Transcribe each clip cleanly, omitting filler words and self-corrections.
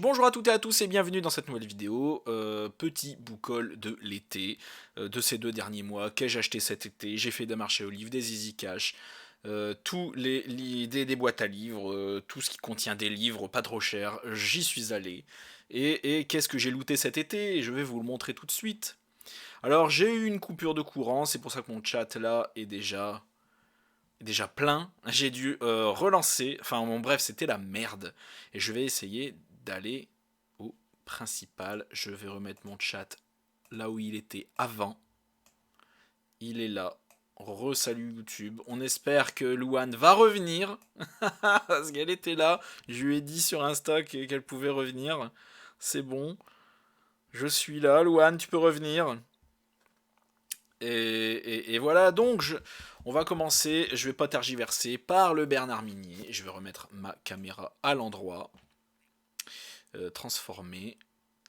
Bonjour à toutes et à tous et bienvenue dans cette nouvelle vidéo. Petit boucol de l'été, de ces 2 derniers mois. Qu'ai-je acheté cet été? J'ai fait des marchés aux livres, des Easy Cash, des boîtes à livres, tout ce qui contient des livres pas trop cher. J'y suis allé. Et qu'est-ce que j'ai looté cet été? Et je vais vous le montrer tout de suite. Alors j'ai eu une coupure de courant, c'est pour ça que mon chat là est déjà plein. J'ai dû relancer, enfin bon bref c'était la merde. Et je vais essayer d'aller au principal. Je vais remettre mon chat là où il était avant. Il est là. Re-salut YouTube. On espère que Louane va revenir. Parce qu'elle était là. Je lui ai dit sur Insta qu'elle pouvait revenir. C'est bon. Je suis là, Louane, tu peux revenir. Et voilà, donc on va commencer, je vais pas tergiverser, par le Bernard Minier. Je vais remettre ma caméra à l'endroit. Transformer,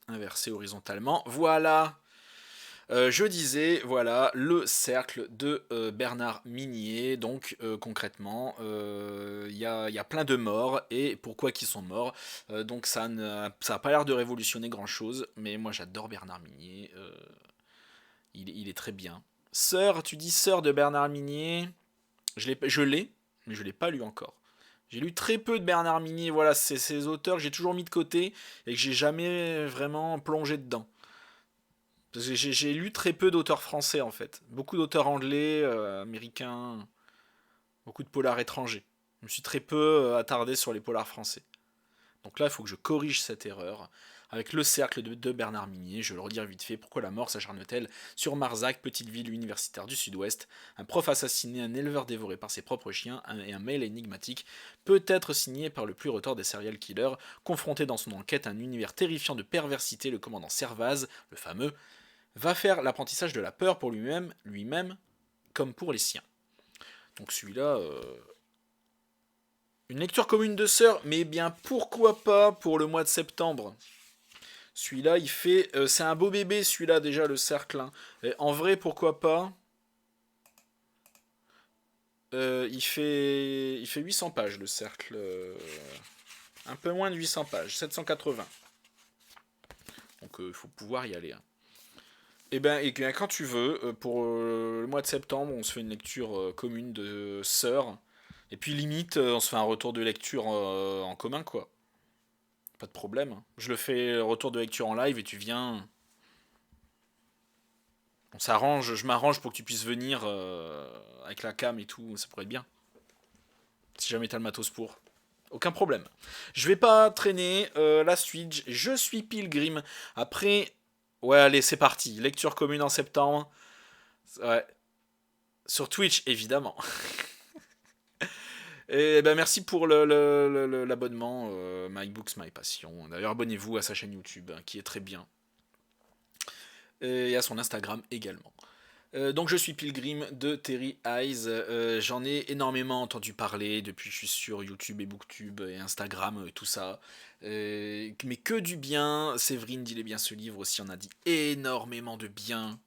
inverser horizontalement. Voilà. Je disais, voilà, le cercle de Bernard Minier. Donc concrètement, il y a plein de morts. Et pourquoi qu'ils sont morts? Donc ça n'a pas l'air de révolutionner grand-chose. Mais moi j'adore Bernard Minier. Il est très bien. Sœur, tu dis sœur de Bernard Minier. Je l'ai, mais je l'ai pas lu encore. J'ai lu très peu de Bernard Minier. Voilà, c'est ces auteurs que j'ai toujours mis de côté et que j'ai jamais vraiment plongé dedans. Parce que j'ai lu très peu d'auteurs français en fait. Beaucoup d'auteurs anglais, américains, beaucoup de polars étrangers. Je me suis très peu attardé sur les polars français. Donc là, il faut que je corrige cette erreur. Avec le cercle de Bernard Minier, je vais le redire vite fait, pourquoi la mort s'acharne-t-elle sur Marzac, petite ville universitaire du sud-ouest? Un prof assassiné, un éleveur dévoré par ses propres chiens et un mail énigmatique, peut être signé par le plus retors des serial killers, confronté dans son enquête à un univers terrifiant de perversité, le commandant Servaz, le fameux, va faire l'apprentissage de la peur pour lui-même comme pour les siens. Donc celui-là, une lecture commune de sœurs, mais bien pourquoi pas pour le mois de septembre. Celui-là, il fait. C'est un beau bébé, celui-là, déjà, le cercle, hein. Et en vrai, pourquoi pas. Il fait 800 pages, le cercle. Un peu moins de 800 pages, 780. Donc, il faut pouvoir y aller, hein. Et bien, quand tu veux, pour le mois de septembre, on se fait une lecture commune de sœurs. Et puis, limite, on se fait un retour de lecture en commun, quoi. Pas de problème, hein. Je le fais retour de lecture en live et tu viens. On s'arrange, je m'arrange pour que tu puisses venir avec la cam et tout, ça pourrait être bien. Si jamais t'as le matos pour. Aucun problème. Je vais pas traîner la suite, je suis Pilgrim. Après, ouais, allez, c'est parti. Lecture commune en septembre. Ouais. Sur Twitch, évidemment. Et ben merci pour l'abonnement My Books, My Passion. D'ailleurs, abonnez-vous à sa chaîne YouTube, hein, qui est très bien. Et à son Instagram également. Donc je suis Pilgrim de Terry Eyes. J'en ai énormément entendu parler depuis que je suis sur YouTube et Booktube et Instagram, tout ça. Mais que du bien. Séverine dit les bien ce livre aussi, on a dit énormément de bien.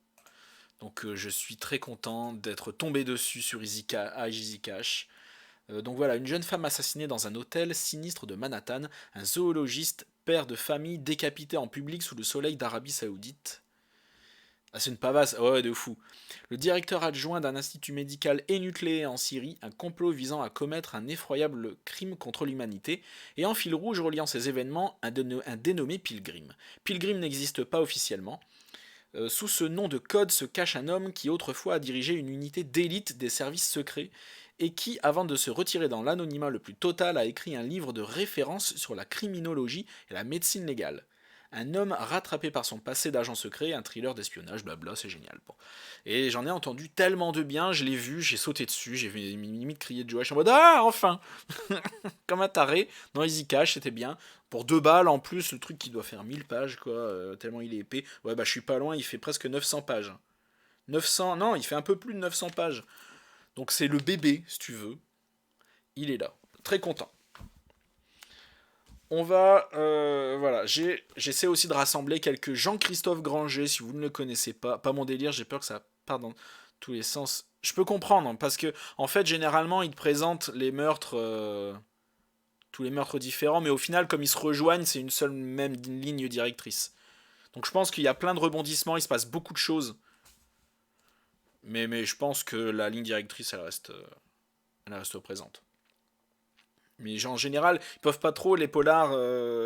Donc je suis très content d'être tombé dessus sur Easy Cash. Donc voilà, une jeune femme assassinée dans un hôtel sinistre de Manhattan, un zoologiste, père de famille décapité en public sous le soleil d'Arabie Saoudite. Ah, c'est une pavasse, ouais, de fou. Le directeur adjoint d'un institut médical énucléé en Syrie, un complot visant à commettre un effroyable crime contre l'humanité, et en fil rouge reliant ces événements, un dénommé Pilgrim. Pilgrim n'existe pas officiellement. Sous ce nom de code se cache un homme qui autrefois a dirigé une unité d'élite des services secrets, et qui, avant de se retirer dans l'anonymat le plus total, a écrit un livre de référence sur la criminologie et la médecine légale. Un homme rattrapé par son passé d'agent secret, un thriller d'espionnage, blabla, c'est génial. Bon. Et j'en ai entendu tellement de bien, je l'ai vu, j'ai sauté dessus, j'ai limite crié de joie, je suis en mode ah, enfin. Comme un taré, dans Easy Cash, c'était bien. Pour 2 balles en plus, le truc qui doit faire 1000 pages, quoi, tellement il est épais. Ouais, bah je suis pas loin, il fait presque 900 pages. 900, non, il fait un peu plus de 900 pages. Donc c'est le bébé, si tu veux. Il est là. Très content. On va, voilà, j'essaie aussi de rassembler quelques Jean-Christophe Granger, si vous ne le connaissez pas. Pas mon délire, j'ai peur que ça parte dans tous les sens. Je peux comprendre, hein, parce que, en fait, généralement, il te présente les meurtres tous les meurtres différents, mais au final, comme ils se rejoignent, c'est une seule même ligne directrice. Donc je pense qu'il y a plein de rebondissements, il se passe beaucoup de choses, mais je pense que la ligne directrice, elle reste présente. Mais en général, ils peuvent pas trop, les polars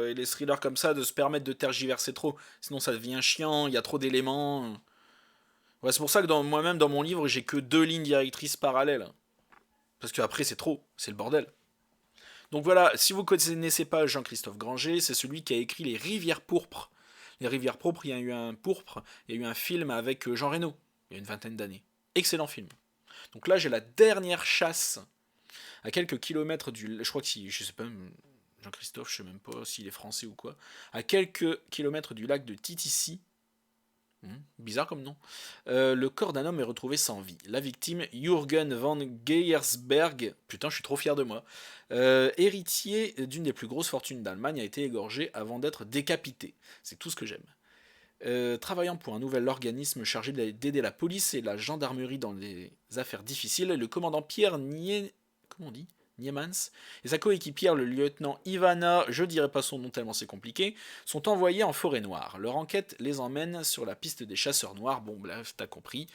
et les thrillers comme ça, de se permettre de tergiverser trop. Sinon, ça devient chiant, il y a trop d'éléments. Ouais, c'est pour ça que moi-même, dans mon livre, j'ai que deux lignes directrices parallèles. Parce qu'après, c'est trop, c'est le bordel. Donc voilà, si vous ne connaissez pas Jean-Christophe Granger, c'est celui qui a écrit Les Rivières pourpres. Les Rivières pourpres, il y a eu un film avec Jean Reno, il y a une vingtaine d'années. Excellent film. Donc là, j'ai la dernière chasse à quelques kilomètres du. Je crois que si. Je sais pas. Jean-Christophe, je sais même pas s'il est français ou quoi. À quelques kilomètres du lac de Titissi. Bizarre comme nom. Le corps d'un homme est retrouvé sans vie. La victime, Jürgen van Geiersberg, putain, je suis trop fier de moi, héritier d'une des plus grosses fortunes d'Allemagne, a été égorgé avant d'être décapité. C'est tout ce que j'aime. Travaillant pour un nouvel organisme chargé d'aider la police et la gendarmerie dans les affaires difficiles, le commandant Pierre comment on dit Niemans et sa coéquipière, le lieutenant Ivana, je dirais pas son nom tellement c'est compliqué, sont envoyés en forêt noire. Leur enquête les emmène sur la piste des chasseurs noirs. Bon, bref, t'as compris.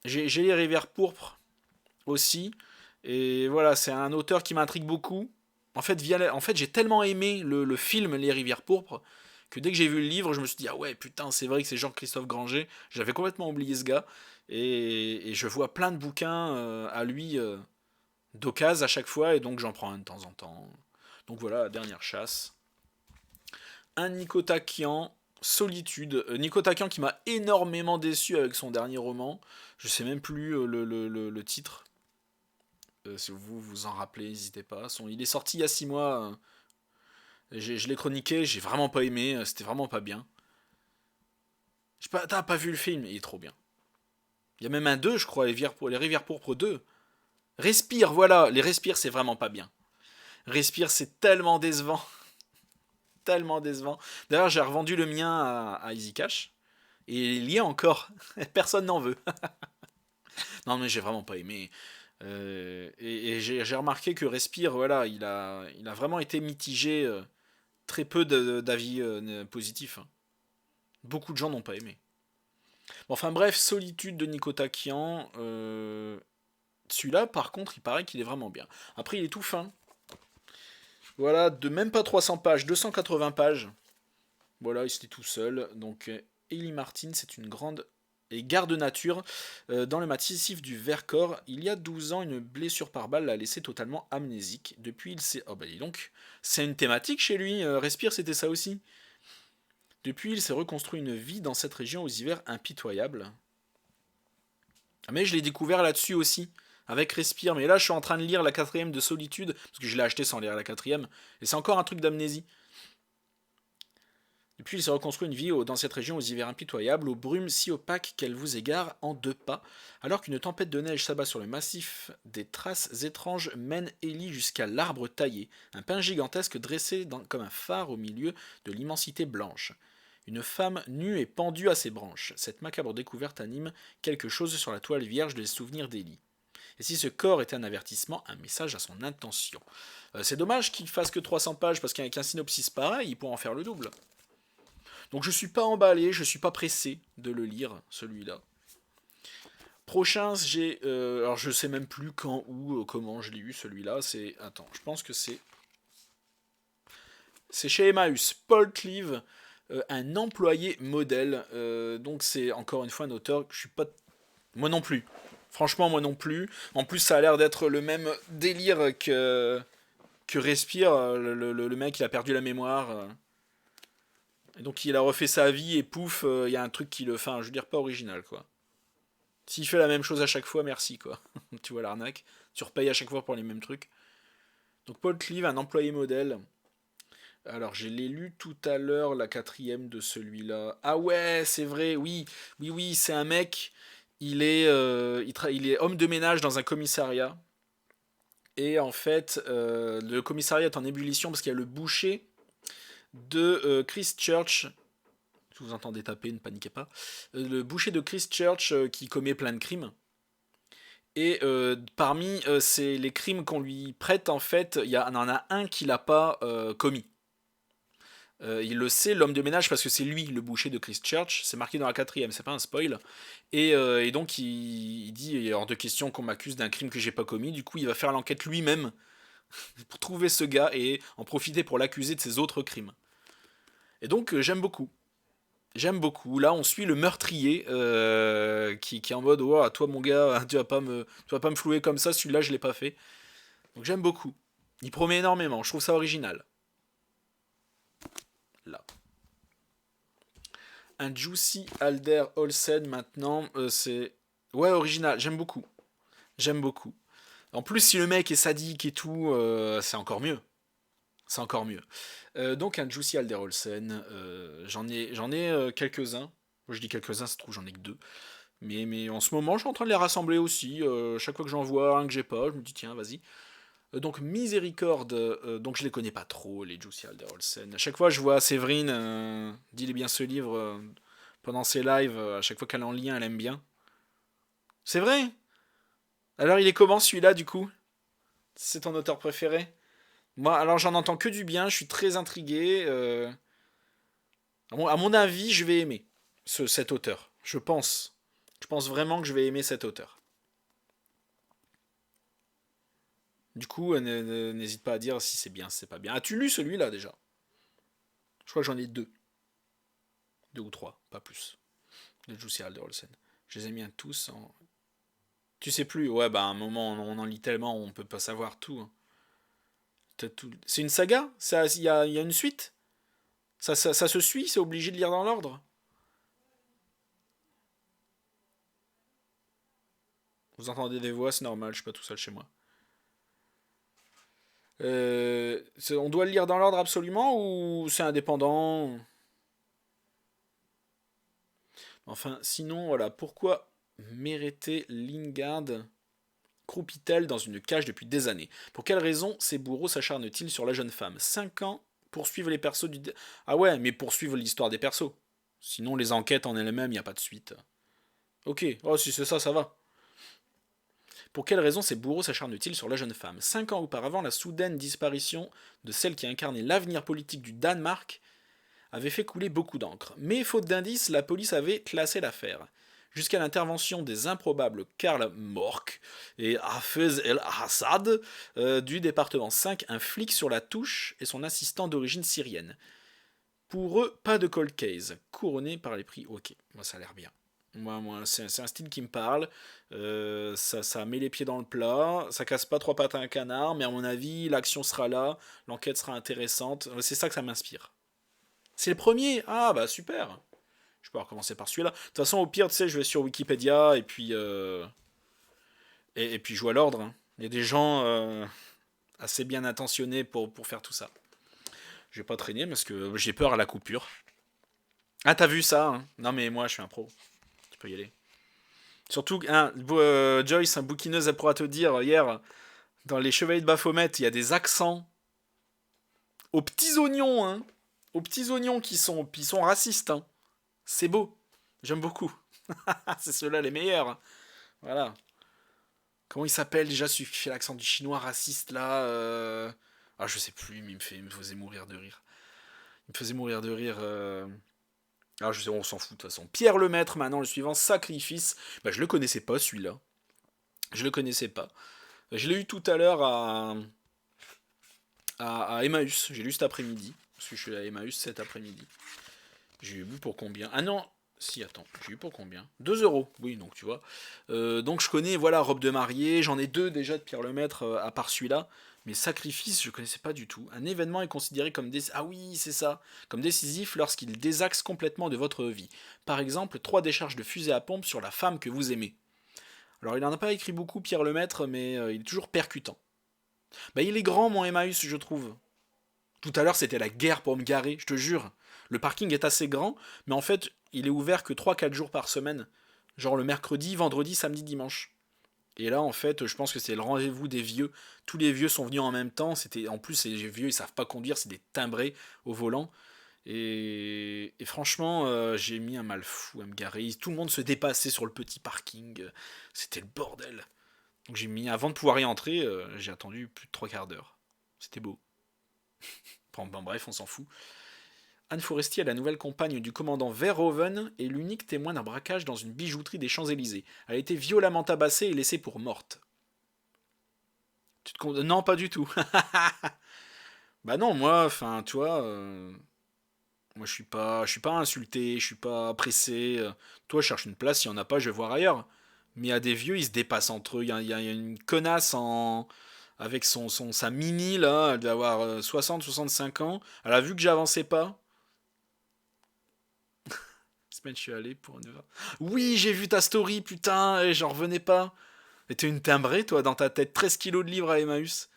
J'ai les rivières pourpres aussi. Et voilà, c'est un auteur qui m'intrigue beaucoup. En fait, j'ai tellement aimé le film Les Rivières pourpres que dès que j'ai vu le livre, je me suis dit, ah ouais, putain, c'est vrai que c'est Jean-Christophe Granger. J'avais complètement oublié ce gars. Et je vois plein de bouquins à lui d'occasion à chaque fois, et donc j'en prends un de temps en temps. Donc voilà, la dernière chasse. Un Nico Takian, Solitude. Nico Takian qui m'a énormément déçu avec son dernier roman. Je sais même plus le titre. Si vous vous en rappelez, n'hésitez pas. Il est sorti il y a 6 mois. Je l'ai chroniqué, j'ai vraiment pas aimé. C'était vraiment pas bien. T'as pas vu le film? Il est trop bien. Il y a même un 2, je crois, les Rivières pourpres 2. Respire, voilà. Les Respire, c'est vraiment pas bien. Respire, c'est tellement décevant. Tellement décevant. D'ailleurs, j'ai revendu le mien à Easy Cash. Et il y est encore. Personne n'en veut. Non, mais j'ai vraiment pas aimé. Et j'ai remarqué que Respire, voilà, il a vraiment été mitigé. Très peu d'avis positifs. Beaucoup de gens n'ont pas aimé. Bon, enfin bref, Solitude de Nico Takian. Celui-là, par contre, il paraît qu'il est vraiment bien. Après, il est tout fin. Voilà, de même pas 300 pages, 280 pages. Voilà, il était tout seul. Donc, Ellie Martin, c'est une grande et garde nature. Dans le massif du Vercors, il y a 12 ans, une blessure par balle l'a laissé totalement amnésique. Depuis, il s'est. Oh bah dis donc, c'est une thématique chez lui. Respire, c'était ça aussi. Depuis, il s'est reconstruit une vie dans cette région aux hivers impitoyables. Mais je l'ai découvert là-dessus aussi, avec Respire. Mais là, je suis en train de lire la quatrième de Solitude, parce que je l'ai acheté sans lire la quatrième. Et c'est encore un truc d'amnésie. Depuis, il s'est reconstruit une vie dans cette région aux hivers impitoyables, aux brumes si opaques qu'elles vous égarent en 2 pas, alors qu'une tempête de neige s'abat sur le massif, des traces étranges mènent Ellie jusqu'à l'arbre taillé, un pin gigantesque dressé comme un phare au milieu de l'immensité blanche. Une femme nue est pendue à ses branches. Cette macabre découverte anime quelque chose sur la toile vierge des souvenirs d'Ellie. Et si ce corps était un avertissement, un message à son intention. C'est dommage qu'il fasse que 300 pages, parce qu'avec un synopsis pareil, il pourrait en faire le double. Donc je suis pas emballé, je suis pas pressé de le lire, celui-là. Prochain, alors je sais même plus quand, où, comment je l'ai eu, celui-là. Attends, je pense que c'est chez Emmaüs. Paul Cleave, un employé modèle. Donc c'est encore une fois un auteur que je suis pas... Moi non plus. Franchement, moi non plus. En plus, ça a l'air d'être le même délire que Respire. Le mec, il a perdu la mémoire. Et donc il a refait sa vie et pouf, il y a un truc qui le... Enfin, je veux dire, pas original, quoi. S'il fait la même chose à chaque fois, merci, quoi. Tu vois l'arnaque. Tu repayes à chaque fois pour les mêmes trucs. Donc Paul Cleave, un employé modèle. Alors, je l'ai lu tout à l'heure, la quatrième de celui-là. Ah ouais, c'est vrai, oui. Oui, oui, c'est un mec. Il est homme de ménage dans un commissariat. Et en fait, le commissariat est en ébullition parce qu'il y a le boucher de Christchurch. Si vous entendez taper, ne paniquez pas. Le boucher de Christchurch qui commet plein de crimes. Et parmi les crimes qu'on lui prête, en fait, il y en a un qu'il n'a pas commis. Il le sait, l'homme de ménage, parce que c'est lui le boucher de Christchurch. C'est marqué dans la quatrième, c'est pas un spoil. Et donc il dit il est hors de question qu'on m'accuse d'un crime que j'ai pas commis. Du coup, il va faire l'enquête lui-même pour trouver ce gars et en profiter pour l'accuser de ses autres crimes. Et donc j'aime beaucoup. J'aime beaucoup. Là, on suit le meurtrier qui est en mode oh, toi mon gars, tu vas pas me flouer comme ça. Celui-là, je l'ai pas fait. Donc j'aime beaucoup. Il promet énormément. Je trouve ça original. Là. Un Juicy Alder Olsen maintenant, c'est ouais original. J'aime beaucoup. J'aime beaucoup. En plus, si le mec est sadique et tout, c'est encore mieux. C'est encore mieux. Donc un Juicy Alder Olsen, j'en ai quelques-uns. Moi, je dis quelques-uns, ça se trouve j'en ai que deux. Mais en ce moment, je suis en train de les rassembler aussi. Chaque fois que j'en vois un que j'ai pas, je me dis tiens, vas-y. Donc Miséricorde, donc je les connais pas trop, les Juicy Alder Olsen. À chaque fois, je vois Séverine, dit bien ce livre pendant ses lives. À chaque fois qu'elle est en lien, elle aime bien. C'est vrai. Alors il est comment celui-là du coup? C'est ton auteur préféré? Moi, alors j'en entends que du bien, je suis très intrigué. À mon avis, je vais aimer cet auteur. Je pense. Je pense vraiment que je vais aimer cet auteur. Du coup, n'hésite pas à dire si c'est bien, si c'est pas bien. As-tu lu celui-là déjà? Je crois que j'en ai deux. Deux ou trois, pas plus. De Jussi Alder Olsen. Je les ai mis tous en. Tu sais plus, ouais, bah à un moment, on en lit tellement, on peut pas savoir tout, hein. C'est une saga? Il y a une suite? Ça se suit? C'est obligé de lire dans l'ordre? Vous entendez des voix, c'est normal, je suis pas tout seul chez moi. On doit le lire dans l'ordre absolument ou c'est indépendant? Enfin, sinon, voilà, pourquoi Mérité Lingard croupit-elle dans une cage depuis des années? Pour quelle raison ces bourreaux s'acharnent-ils sur la jeune femme? 5 ans pour suivre les persos du. Ah ouais, mais pour suivre l'histoire des persos. Sinon, les enquêtes en elles-mêmes, il n'y a pas de suite. Ok, oh, si c'est ça, ça va. Pour quelle raison ces bourreaux s'acharnent-ils sur la jeune femme? 5 ans auparavant, la soudaine disparition de celle qui incarnait l'avenir politique du Danemark avait fait couler beaucoup d'encre. Mais faute d'indices, la police avait classé l'affaire. Jusqu'à l'intervention des improbables Karl Mork et Hafez El-Assad du département 5, un flic sur la touche et son assistant d'origine syrienne. Pour eux, pas de cold case, couronné par les prix. Ok, moi ça a l'air bien. Moi c'est un style qui me parle. Ça met les pieds dans le plat. Ça casse pas trois pattes à un canard, mais à mon avis, l'action sera là, l'enquête sera intéressante. C'est ça que ça m'inspire. C'est le premier. Ah bah super. Je peux recommencer par celui-là. De toute façon, au pire, tu sais, je vais sur Wikipédia et puis je vois l'ordre, hein. Il y a des gens assez bien intentionnés pour faire tout ça. Je vais pas traîner parce que j'ai peur à la coupure. Ah, t'as vu ça, hein? Non, mais moi, je suis un pro. Tu peux y aller. Surtout, hein, Joyce, un bouquineuse, elle pourra te dire, hier, dans Les Chevaliers de Baphomet, il y a des accents aux petits oignons, hein. Aux petits oignons qui sont racistes, hein. C'est beau. J'aime beaucoup. C'est ceux-là les meilleurs. Voilà. Comment il s'appelle déjà celui qui fait l'accent du chinois raciste là Ah, je sais plus, mais il me faisait mourir de rire. Il me faisait mourir de rire. Ah, je sais, on s'en fout de toute façon. Pierre Lemaître, maintenant, le suivant, Sacrifice. Bah, je le connaissais pas celui-là. Je le connaissais pas. Je l'ai eu tout à l'heure à Emmaüs. J'ai lu cet après-midi. Parce que je suis à Emmaüs cet après-midi. J'ai eu pour combien? Ah non, si, attends, j'ai eu pour combien? 2 euros, oui, donc tu vois. Donc je connais, voilà, Robe de mariée, j'en ai deux déjà de Pierre Lemaître, à part celui-là. Mais Sacrifice, je connaissais pas du tout. Un événement est considéré comme ah oui, c'est ça, comme décisif lorsqu'il désaxe complètement de votre vie. Par exemple, 3 décharges de fusée à pompe sur la femme que vous aimez. Alors il en a pas écrit beaucoup, Pierre Lemaître, mais il est toujours percutant. Bah il est grand, mon Emmaüs, je trouve. Tout à l'heure, c'était la guerre pour me garer, je te jure. Le parking est assez grand, mais en fait, il est ouvert que 3-4 jours par semaine. Genre le mercredi, vendredi, samedi, dimanche. Et là, en fait, je pense que c'est le rendez-vous des vieux. Tous les vieux sont venus en même temps. En plus, les vieux, ils savent pas conduire, c'est des timbrés au volant. Et franchement, j'ai mis un mal fou à me garer. Tout le monde se dépassait sur le petit parking. C'était le bordel. Donc j'ai mis, avant de pouvoir y entrer, j'ai attendu plus de 3 quarts d'heure. C'était beau. Bon, bref, on s'en fout. Anne Forestier est la nouvelle compagne du commandant Verhoeven et l'unique témoin d'un braquage dans une bijouterie des Champs-Élysées. Elle a été violemment tabassée et laissée pour morte. Non, pas du tout. Bah non, moi, enfin, tu vois, moi je suis pas insulté, je suis pas pressé. Toi, je cherche une place, s'il y en a pas, je vais voir ailleurs. Mais il y a des vieux, ils se dépassent entre eux. Il y a une connasse avec sa mini là, elle doit avoir 60-65 ans. Elle a vu que j'avançais pas. Semaine, je suis allé pour une heure. Oui, j'ai vu ta story, putain, et j'en revenais pas. Et t'es une timbrée, toi, dans ta tête, 13 kilos de livres à Emmaüs.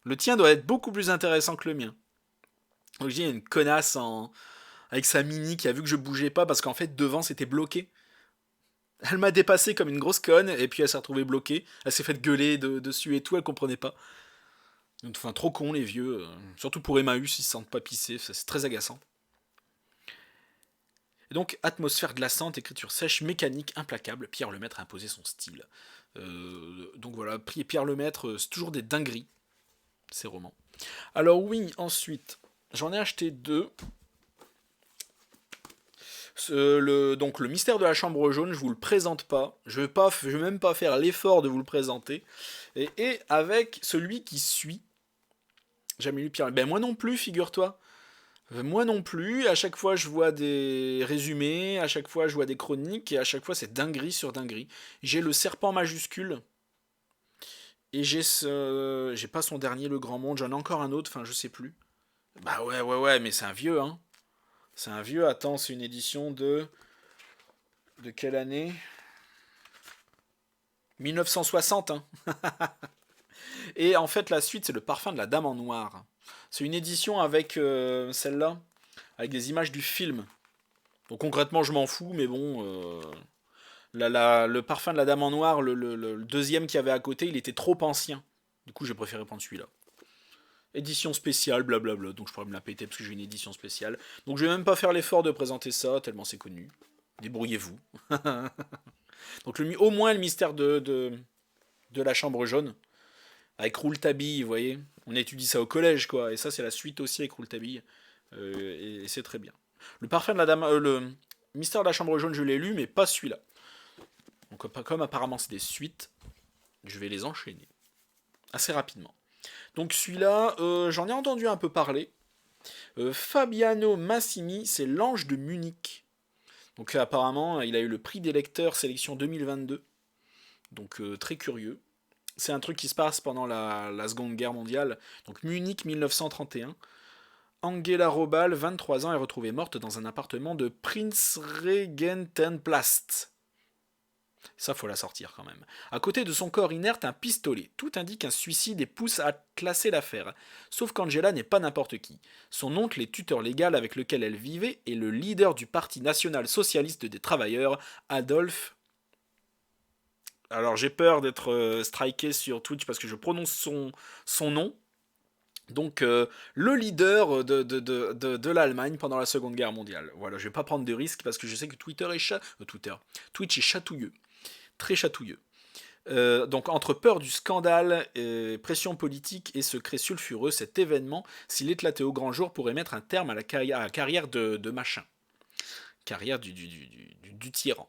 Le tien doit être beaucoup plus intéressant que le mien. Donc j'ai une connasse avec sa mini qui a vu que je bougeais pas parce qu'en fait devant c'était bloqué. Elle m'a dépassé comme une grosse conne et puis elle s'est retrouvée bloquée. Elle s'est fait gueuler dessus et tout, elle comprenait pas. Enfin, trop con les vieux. Surtout pour Emmaüs, ils se sentent pas pisser, c'est très agaçant. Et donc, atmosphère glaçante, écriture sèche, mécanique implacable, Pierre Lemaître a imposé son style. Donc voilà, Pierre Lemaître, c'est toujours des dingueries, ces romans. Alors oui, ensuite, j'en ai acheté 2. Donc le mystère de la chambre jaune, je vous le présente pas. Je vais même pas faire l'effort de vous le présenter. Et avec celui qui suit, jamais lu Pierre. Ben moi non plus, figure-toi. Moi non plus. À chaque fois, je vois des résumés, à chaque fois, je vois des chroniques, et à chaque fois, c'est dinguerie sur dinguerie. J'ai le serpent majuscule. Et j'ai pas son dernier, le Grand Monde. J'en ai encore un autre. Enfin, je sais plus. Bah ouais, ouais, ouais, mais c'est un vieux, hein. C'est un vieux. Attends, c'est une édition de quelle année? 1960, hein. Et en fait, la suite, c'est le parfum de la Dame en Noir. C'est une édition avec celle-là, avec des images du film. Donc concrètement, je m'en fous, mais bon, le parfum de la Dame en Noir, le deuxième qu'il y avait à côté, il était trop ancien. Du coup, j'ai préféré prendre celui-là. Édition spéciale, blablabla. Donc je pourrais me la péter parce que j'ai une édition spéciale. Donc je vais même pas faire l'effort de présenter ça, tellement c'est connu. Débrouillez-vous. Donc au moins le mystère de la chambre jaune. Avec Rouletabille, vous voyez. On étudie ça au collège, quoi. Et ça, c'est la suite aussi avec Rouletabille. Et c'est très bien. Le parfum de la dame. Le mystère de la chambre jaune, je l'ai lu, mais pas celui-là. Donc, comme apparemment c'est des suites, je vais les enchaîner. Assez rapidement. Donc, celui-là, j'en ai entendu un peu parler. Fabiano Massimi, c'est l'ange de Munich. Donc, apparemment, il a eu le prix des lecteurs sélection 2022. Donc, très curieux. C'est un truc qui se passe pendant la Seconde Guerre mondiale. Donc Munich 1931. Angela Robal, 23 ans, est retrouvée morte dans un appartement de Prinzregentenplatz. Ça, faut la sortir quand même. À côté de son corps inerte, un pistolet. Tout indique un suicide et pousse à classer l'affaire. Sauf qu'Angela n'est pas n'importe qui. Son oncle est tuteur légal avec lequel elle vivait et le leader du Parti national socialiste des travailleurs, Adolf. Alors j'ai peur d'être striké sur Twitch parce que je prononce son nom. Donc le leader de l'Allemagne pendant la Seconde Guerre mondiale. Voilà, je vais pas prendre de risques parce que je sais que Twitch est chatouilleux, très chatouilleux. Donc entre peur du scandale, pression politique et secret sulfureux, cet événement, s'il éclatait au grand jour, pourrait mettre un terme à la carrière de machin. Carrière du tyran.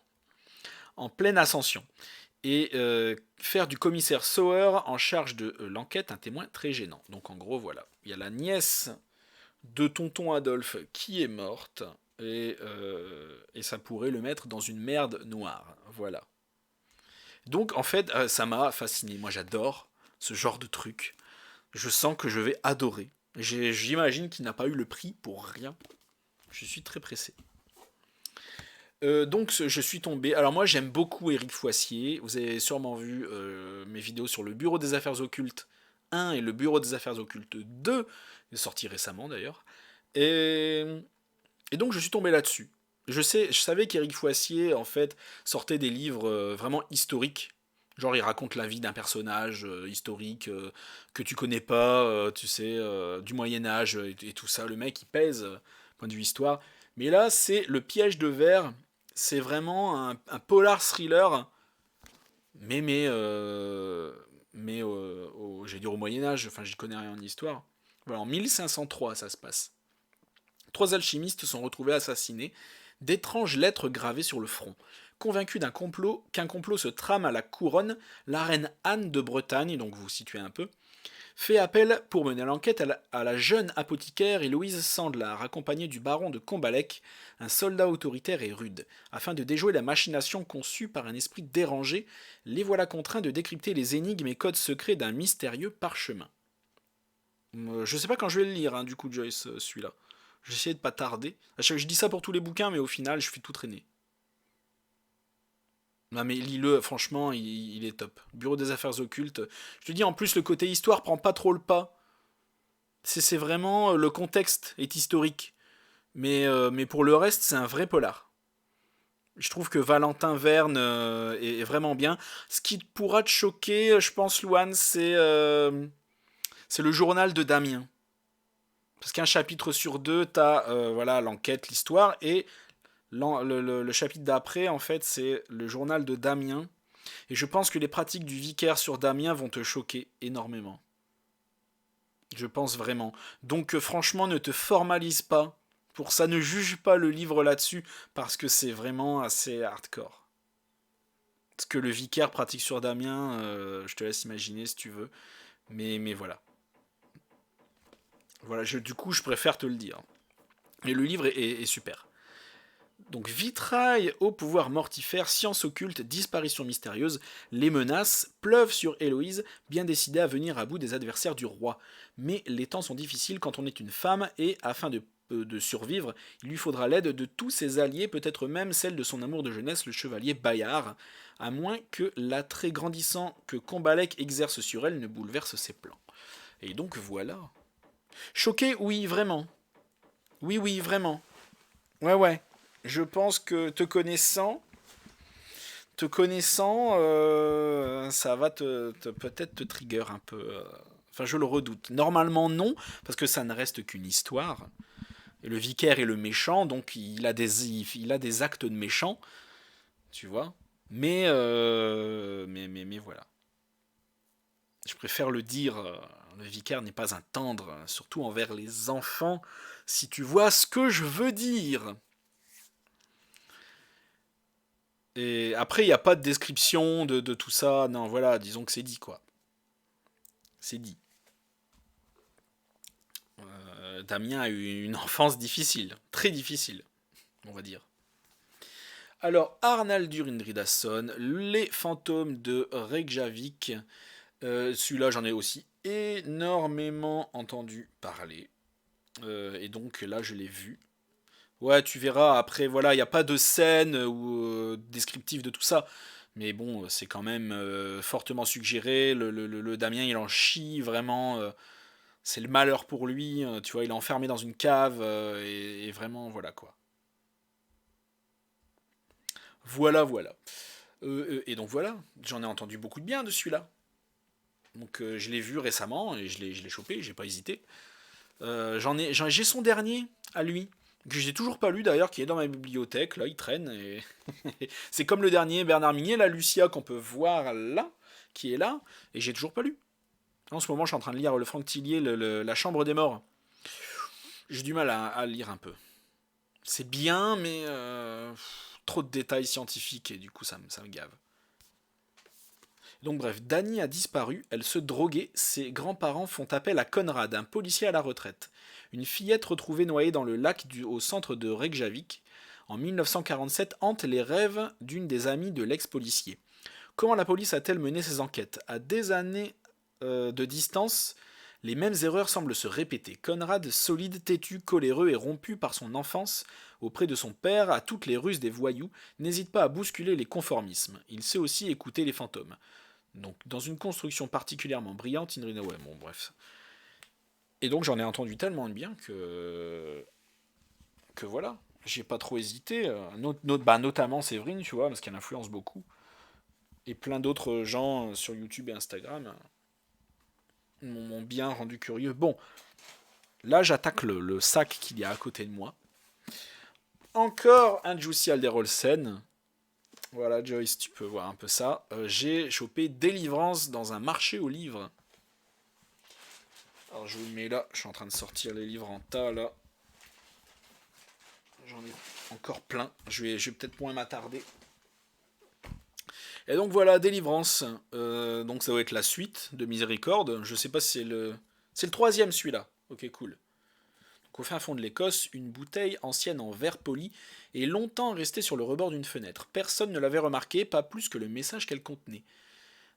En pleine ascension. Et faire du commissaire Sauer en charge de l'enquête un témoin très gênant. Donc en gros, voilà. Il y a la nièce de tonton Adolphe qui est morte, et ça pourrait le mettre dans une merde noire. Voilà. Donc en fait, ça m'a fasciné. Moi j'adore ce genre de truc. Je sens que je vais adorer. J'imagine qu'il n'a pas eu le prix pour rien. Je suis très pressé. Donc je suis tombé. Alors moi j'aime beaucoup Éric Foissier. Vous avez sûrement vu mes vidéos sur le Bureau des Affaires Occultes 1 et le Bureau des Affaires Occultes 2, sorti récemment d'ailleurs. Et, et donc je suis tombé là-dessus. Je savais qu'Éric Foissier en fait sortait des livres vraiment historiques. Genre il raconte la vie d'un personnage historique que tu connais pas, tu sais, du Moyen Âge et tout ça. Le mec il pèse, point de vue histoire. Mais là c'est le piège de verre. C'est vraiment un polar thriller, J'allais dire au Moyen-Âge, enfin, j'y connais rien en histoire. Voilà, en 1503, ça se passe. 3 alchimistes sont retrouvés assassinés, d'étranges lettres gravées sur le front. Convaincu qu'un complot se trame à la couronne, la reine Anne de Bretagne, donc vous situez un peu, fait appel pour mener l'enquête à la jeune apothicaire Héloïse Sandlar, accompagnée du baron de Combalec, un soldat autoritaire et rude. Afin de déjouer la machination conçue par un esprit dérangé, les voilà contraints de décrypter les énigmes et codes secrets d'un mystérieux parchemin. Je sais pas quand je vais le lire, hein, du coup, Joyce, celui-là. J'essaie de pas tarder. Je dis ça pour tous les bouquins, mais au final, je fais tout traîner. Non mais lis-le, franchement, il est top. Bureau des affaires occultes. Je te dis, en plus, le côté histoire prend pas trop le pas. C'est vraiment... Le contexte est historique. Mais pour le reste, c'est un vrai polar. Je trouve que Valentin Verne est vraiment bien. Ce qui pourra te choquer, je pense, Louane, c'est le journal de Damien. Parce qu'un chapitre sur deux, t'as voilà, l'enquête, l'histoire, et le chapitre d'après, en fait, c'est le journal de Damien. Et je pense que les pratiques du vicaire sur Damien vont te choquer énormément. Je pense vraiment. Donc franchement, ne te formalise pas. Pour ça, ne juge pas le livre là-dessus, parce que c'est vraiment assez hardcore. Ce que le vicaire pratique sur Damien, je te laisse imaginer si tu veux. Mais voilà. Voilà, du coup, je préfère te le dire. Et le livre est super. Donc vitrail au pouvoir mortifère, science occulte, disparition mystérieuse, les menaces pleuvent sur Héloïse, bien décidée à venir à bout des adversaires du roi. Mais les temps sont difficiles quand on est une femme et, afin de survivre, il lui faudra l'aide de tous ses alliés, peut-être même celle de son amour de jeunesse, le chevalier Bayard, à moins que l'attrait grandissant que Combalec exerce sur elle ne bouleverse ses plans. Et donc voilà. Choqué, oui, vraiment. Oui, oui, vraiment. Ouais, ouais. Je pense que ça va peut-être te trigger un peu. Enfin, je le redoute. Normalement, non, parce que ça ne reste qu'une histoire. Et le vicaire est le méchant, donc il a des actes de méchant, tu vois. Mais voilà. Je préfère le dire. Le vicaire n'est pas un tendre, surtout envers les enfants, si tu vois ce que je veux dire. Et après, il n'y a pas de description de tout ça. Non, voilà, disons que c'est dit, quoi. C'est dit. Damien a eu une enfance difficile. Très difficile, on va dire. Alors, Arnaldur Indridason, Les fantômes de Reykjavik. Celui-là, j'en ai aussi énormément entendu parler. Et donc là, je l'ai vu. Ouais, tu verras. Après, voilà, il n'y a pas de scène ou descriptive de tout ça. Mais bon, c'est quand même fortement suggéré. Le Damien, il en chie vraiment. C'est le malheur pour lui. Tu vois, il est enfermé dans une cave. Et vraiment, voilà quoi. Voilà, voilà. Et donc voilà, j'en ai entendu beaucoup de bien de celui-là. Donc je l'ai vu récemment et je l'ai chopé, j'ai pas hésité. J'ai son dernier à lui, que j'ai toujours pas lu d'ailleurs, qui est dans ma bibliothèque, là il traîne. Et c'est comme le dernier Bernard Minier, la Lucia qu'on peut voir là, qui est là, et j'ai toujours pas lu. En ce moment je suis en train de lire le Franck Tillier, La Chambre des Morts. J'ai du mal à lire un peu. C'est bien, mais trop de détails scientifiques et du coup ça me gave. Donc bref, Dany a disparu, elle se droguait, ses grands-parents font appel à Conrad, un policier à la retraite. Une fillette retrouvée noyée dans le lac au centre de Reykjavik en 1947 hante les rêves d'une des amies de l'ex-policier. Comment la police a-t-elle mené ses enquêtes? À des années de distance, les mêmes erreurs semblent se répéter. Conrad, solide, têtu, coléreux et rompu par son enfance auprès de son père à toutes les ruses des voyous, n'hésite pas à bousculer les conformismes. Il sait aussi écouter les fantômes. Donc, dans une construction particulièrement brillante, Inrina, ouais, bon, bref. Et donc, j'en ai entendu tellement de bien que voilà, j'ai pas trop hésité. Notamment Séverine, tu vois, parce qu'elle influence beaucoup. Et plein d'autres gens sur YouTube et Instagram m'ont bien rendu curieux. Bon, là, j'attaque le sac qu'il y a à côté de moi. Encore un Jussi Alderolsen. Voilà, Joyce, tu peux voir un peu ça. J'ai chopé Délivrance dans un marché aux livres. Alors je vous le mets là, je suis en train de sortir les livres en tas là. J'en ai encore plein. Je vais peut-être moins m'attarder. Et donc voilà, Délivrance. Donc ça doit être la suite de Miséricorde. Je sais pas si c'est le. C'est le troisième celui-là. Ok, cool. Donc, au fin fond de l'Écosse, une bouteille ancienne en verre poli est longtemps restée sur le rebord d'une fenêtre. Personne ne l'avait remarqué, pas plus que le message qu'elle contenait.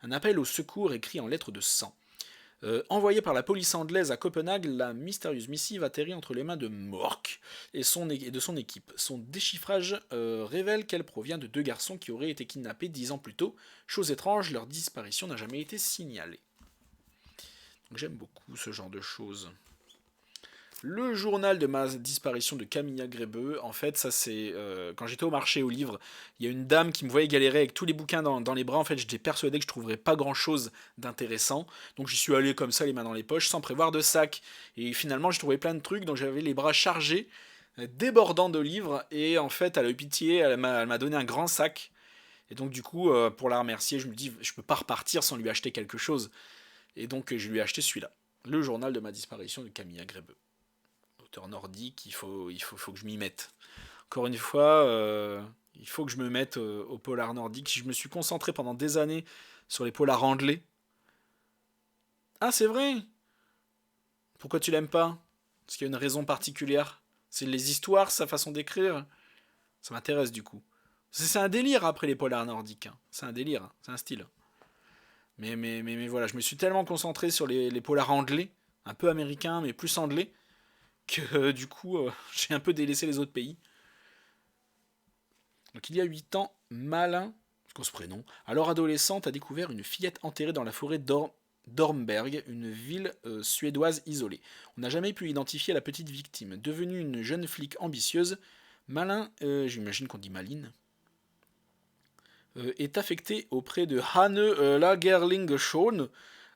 Un appel au secours écrit en lettres de sang. Envoyée par la police anglaise à Copenhague, la mystérieuse missive atterrit entre les mains de Mork et de son équipe. Son déchiffrage révèle qu'elle provient de deux garçons qui auraient été kidnappés 10 ans plus tôt. Chose étrange, leur disparition n'a jamais été signalée. Donc, j'aime beaucoup ce genre de choses. Le journal de ma disparition de Camilla Grébeux, en fait, ça c'est quand j'étais au marché aux livres, il y a une dame qui me voyait galérer avec tous les bouquins dans les bras. En fait, j'étais persuadé que je trouverais pas grand chose d'intéressant, donc j'y suis allé comme ça, les mains dans les poches, sans prévoir de sac. Et finalement, j'ai trouvé plein de trucs, donc j'avais les bras chargés, débordant de livres. Et en fait, elle a eu pitié, elle m'a donné un grand sac. Et donc, du coup, pour la remercier, je me dis, je peux pas repartir sans lui acheter quelque chose. Et donc, je lui ai acheté celui-là, le journal de ma disparition de Camilla Grébeux. Auteur nordique, faut que je m'y mette. Encore une fois, il faut que je me mette au polar nordique. Je me suis concentré pendant des années sur les polars anglais. Ah, c'est vrai. Pourquoi tu l'aimes pas? Parce qu'il y a une raison particulière. C'est les histoires, sa façon d'écrire. Ça m'intéresse du coup. C'est un délire après les polars nordiques. Hein. C'est un délire, hein. C'est un style. Mais voilà, je me suis tellement concentré sur les polars anglais, un peu américains, mais plus anglais, que du coup, j'ai un peu délaissé les autres pays. Donc il y a 8 ans, Malin, c'est ce prénom, alors adolescente, a découvert une fillette enterrée dans la forêt d'Ormberg, une ville suédoise isolée. On n'a jamais pu identifier la petite victime. Devenue une jeune flic ambitieuse, Malin, j'imagine qu'on dit Maline, est affectée auprès de Hanne Lagerling-Schoen,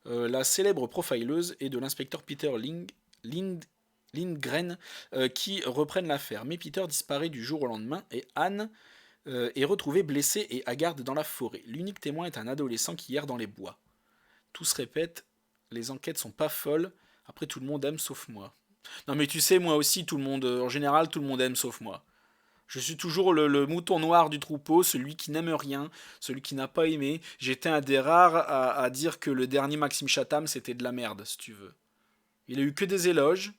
la célèbre profileuse, et de l'inspecteur Peter Lindgren, qui reprennent l'affaire. Mais Peter disparaît du jour au lendemain et Anne est retrouvée blessée et hagarde dans la forêt. L'unique témoin est un adolescent qui erre dans les bois. Tout se répète, les enquêtes sont pas folles, après tout le monde aime sauf moi. Non mais tu sais, moi aussi, tout le monde, en général, tout le monde aime sauf moi. Je suis toujours le mouton noir du troupeau, celui qui n'aime rien, celui qui n'a pas aimé. J'étais un des rares à dire que le dernier Maxime Chatham, c'était de la merde, si tu veux. Il a eu que des éloges,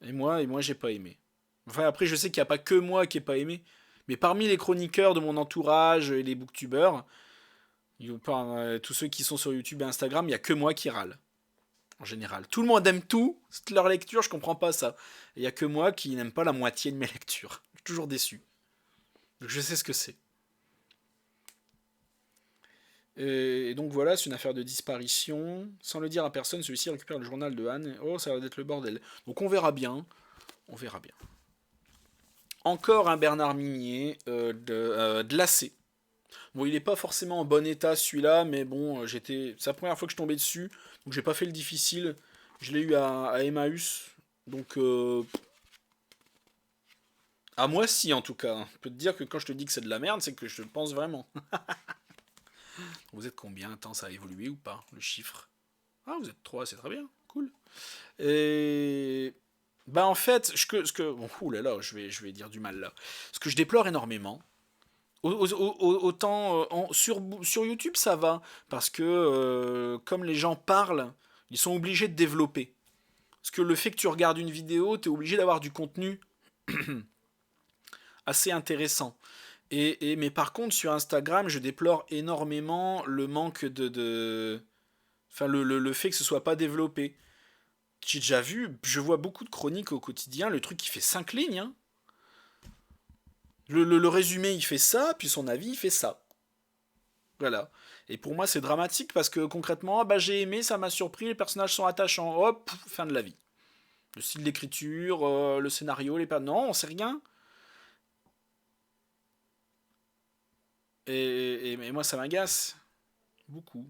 et moi j'ai pas aimé. Enfin, après, je sais qu'il n'y a pas que moi qui ai pas aimé, mais parmi les chroniqueurs de mon entourage et les booktubeurs, tous ceux qui sont sur YouTube et Instagram, il n'y a que moi qui râle. En général. Tout le monde aime tout, c'est leur lecture, je comprends pas ça. Il n'y a que moi qui n'aime pas la moitié de mes lectures. Je suis toujours déçu. Donc je sais ce que c'est. Et donc voilà, c'est une affaire de disparition. Sans le dire à personne, celui-ci récupère le journal de Anne. Oh, ça va être le bordel. Donc on verra bien. On verra bien. Encore un Bernard Minier de l'AC. Bon, il n'est pas forcément en bon état celui-là, mais bon, c'est la première fois que je tombais dessus, donc j'ai pas fait le difficile. Je l'ai eu à Emmaüs, donc à moi si en tout cas. Je peux te dire que quand je te dis que c'est de la merde, c'est que je le pense vraiment. Vous êtes combien? Attends, ça a évolué ou pas, le chiffre? Ah, vous êtes 3, c'est très bien, cool. Et bah en fait, bon, oulala, je vais dire du mal là. Ce que je déplore énormément, autant sur YouTube ça va, parce que comme les gens parlent, ils sont obligés de développer. Parce que le fait que tu regardes une vidéo, tu es obligé d'avoir du contenu assez intéressant. Mais par contre, sur Instagram, je déplore énormément le manque enfin, le fait que ce soit pas développé. J'ai déjà vu, je vois beaucoup de chroniques au quotidien, le truc qui fait 5 lignes. Hein. Le résumé, il fait ça, puis son avis, il fait ça. Voilà. Et pour moi, c'est dramatique parce que concrètement, ah bah, j'ai aimé, ça m'a surpris, les personnages sont attachants, hop, fin de la vie. Le style d'écriture, le scénario, non, on sait rien. Et moi, ça m'agace. Beaucoup.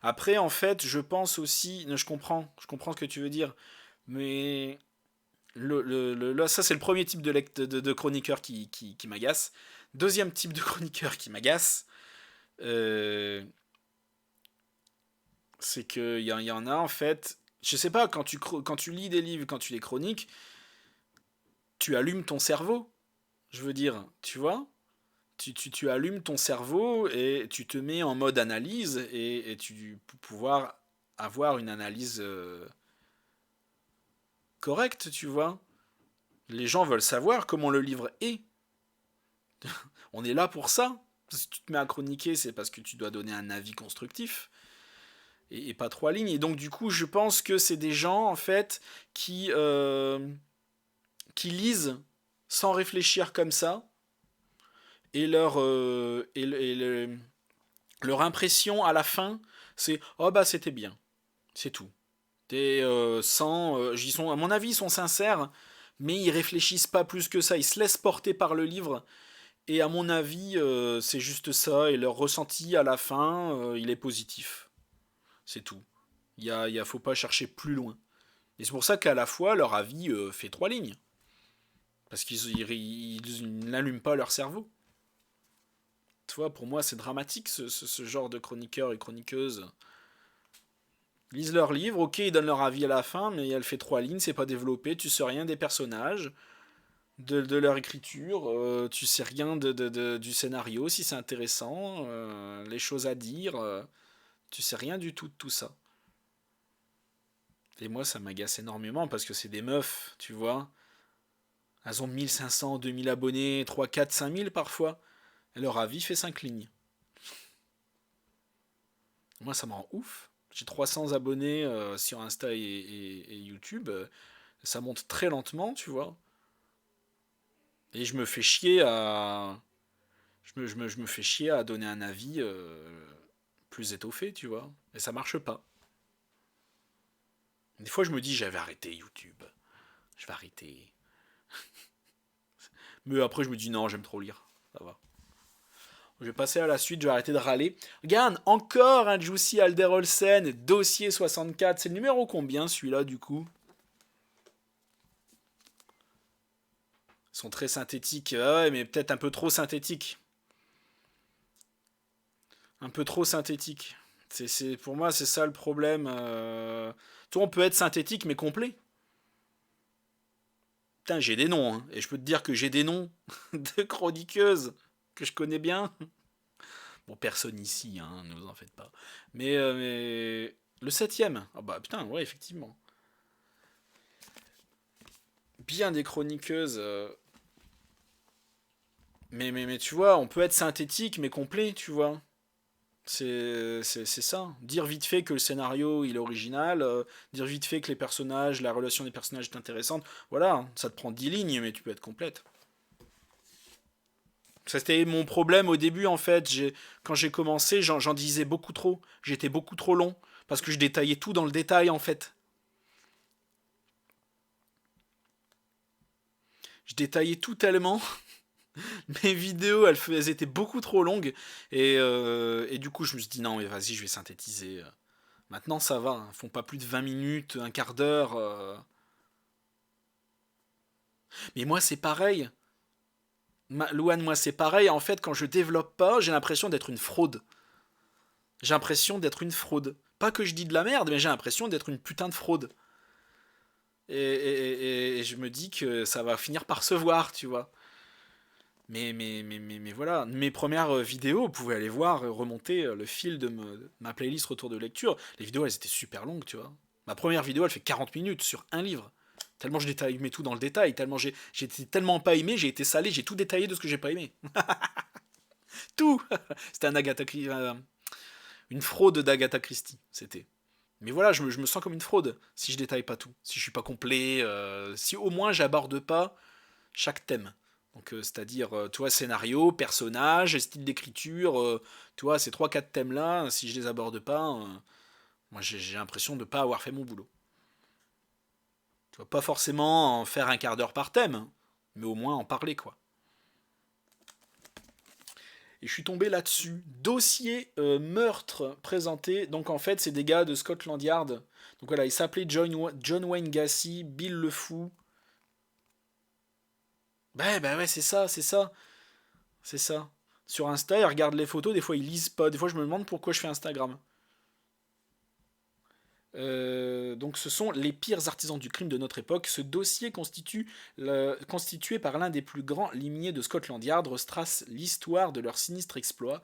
Après, en fait, je pense aussi, je comprends ce que tu veux dire, mais là, ça, c'est le premier type de chroniqueur qui m'agace. Deuxième type de chroniqueur qui m'agace, euh, c'est qu'il y en a en fait. Je sais pas, quand tu lis des livres, quand tu les chroniques, tu allumes ton cerveau. Je veux dire, tu vois? Tu allumes ton cerveau et tu te mets en mode analyse et pour pouvoir avoir une analyse correcte, tu vois. Les gens veulent savoir comment le livre est. On est là pour ça. Si tu te mets à chroniquer, c'est parce que tu dois donner un avis constructif et pas trois lignes. Et donc du coup, je pense que c'est des gens en fait qui lisent sans réfléchir comme ça et leur impression à la fin, c'est oh bah c'était bien, c'est tout. À mon avis, ils sont sincères, mais ils réfléchissent pas plus que ça. Ils se laissent porter par le livre. Et à mon avis, c'est juste ça. Et leur ressenti à la fin, il est positif. C'est tout. Faut pas chercher plus loin. Et c'est pour ça qu'à la fois, leur avis fait trois lignes. Parce qu'ils n'allument pas leur cerveau. Tu vois, pour moi, c'est dramatique ce genre de chroniqueurs et chroniqueuses. Ils lisent leur livre, ok, ils donnent leur avis à la fin, mais elle fait trois lignes, c'est pas développé, tu sais rien des personnages, de leur écriture, tu sais rien du scénario, si c'est intéressant, les choses à dire, tu sais rien du tout de tout ça. Et moi, ça m'agace énormément parce que c'est des meufs, tu vois. Elles ont 1500, 2000 abonnés, 3, 4, 5000 parfois. Et leur avis fait 5 lignes. Moi, ça me rend ouf. J'ai 300 abonnés sur Insta et YouTube. Ça monte très lentement, tu vois. Et je me fais chier à. Je me fais chier à donner un avis plus étoffé, tu vois. Et ça marche pas. Des fois, je me dis, j'avais arrêté YouTube. Je vais arrêter. Mais après, je me dis, non, j'aime trop lire. Ça va. Je vais passer à la suite, je vais arrêter de râler. Regarde, encore un Juicy Alderolsen, dossier 64. C'est le numéro combien celui-là du coup? Ils sont très synthétiques. Ah ouais, mais peut-être un peu trop synthétiques. Un peu trop synthétiques. Pour moi, c'est ça le problème. Toi, on peut être synthétique mais complet. Putain, j'ai des noms, hein. Et je peux te dire que j'ai des noms de chroniqueuses que je connais bien. Bon, personne ici, hein, ne vous en faites pas. Mais le septième. Ah bah putain, ouais, effectivement. Bien des chroniqueuses. Mais tu vois, on peut être synthétique mais complet, tu vois. C'est ça. Dire vite fait que le scénario il est original, dire vite fait que les personnages, la relation des personnages est intéressante. Voilà, hein, ça te prend 10 lignes, mais tu peux être complète. Ça, c'était mon problème au début en fait. Quand j'ai commencé, j'en disais beaucoup trop. J'étais beaucoup trop long. Parce que je détaillais tout dans le détail en fait. Je détaillais tout tellement. Mes vidéos, elles étaient beaucoup trop longues. Et du coup, je me suis dit, non, mais vas-y, je vais synthétiser. Maintenant, ça va. Hein, font pas plus de 20 minutes, un quart d'heure. Mais moi, c'est pareil. Louane, moi, c'est pareil. En fait, quand je développe pas, j'ai l'impression d'être une fraude. J'ai l'impression d'être une fraude. Pas que je dis de la merde, mais j'ai l'impression d'être une putain de fraude. Et je me dis que ça va finir par se voir, tu vois. Mais voilà, mes premières vidéos, vous pouvez aller voir, remonter le fil de ma playlist retour de lecture. Les vidéos, elles étaient super longues, tu vois. Ma première vidéo, elle fait 40 minutes sur un livre. Tellement je détaille, mais tout dans le détail. J'étais tellement pas aimé, j'ai été salé, j'ai tout détaillé de ce que j'ai pas aimé. Tout. C'était une fraude d'Agatha Christie, c'était. Mais voilà, je me sens comme une fraude si je détaille pas tout, si je suis pas complet, si au moins j'aborde pas chaque thème. Donc, c'est-à-dire, tu vois, scénario, personnage, style d'écriture, tu vois, ces trois quatre thèmes-là, si je les aborde pas, moi j'ai l'impression de ne pas avoir fait mon boulot. Tu vois, pas forcément en faire un quart d'heure par thème, hein, mais au moins en parler, quoi. Et je suis tombé là-dessus. Dossier meurtre présenté. Donc en fait, c'est des gars de Scotland Yard. Donc voilà, ils s'appelaient John Wayne Gacy, Bill le Fou. Bah ouais, c'est ça, c'est ça. C'est ça. Sur Insta, ils regardent les photos, des fois ils lisent pas. Des fois je me demande pourquoi je fais Instagram. Donc ce sont les pires artisans du crime de notre époque. Ce dossier constitué par l'un des plus grands limiers de Scotland Yard retrace l'histoire de leur sinistre exploit,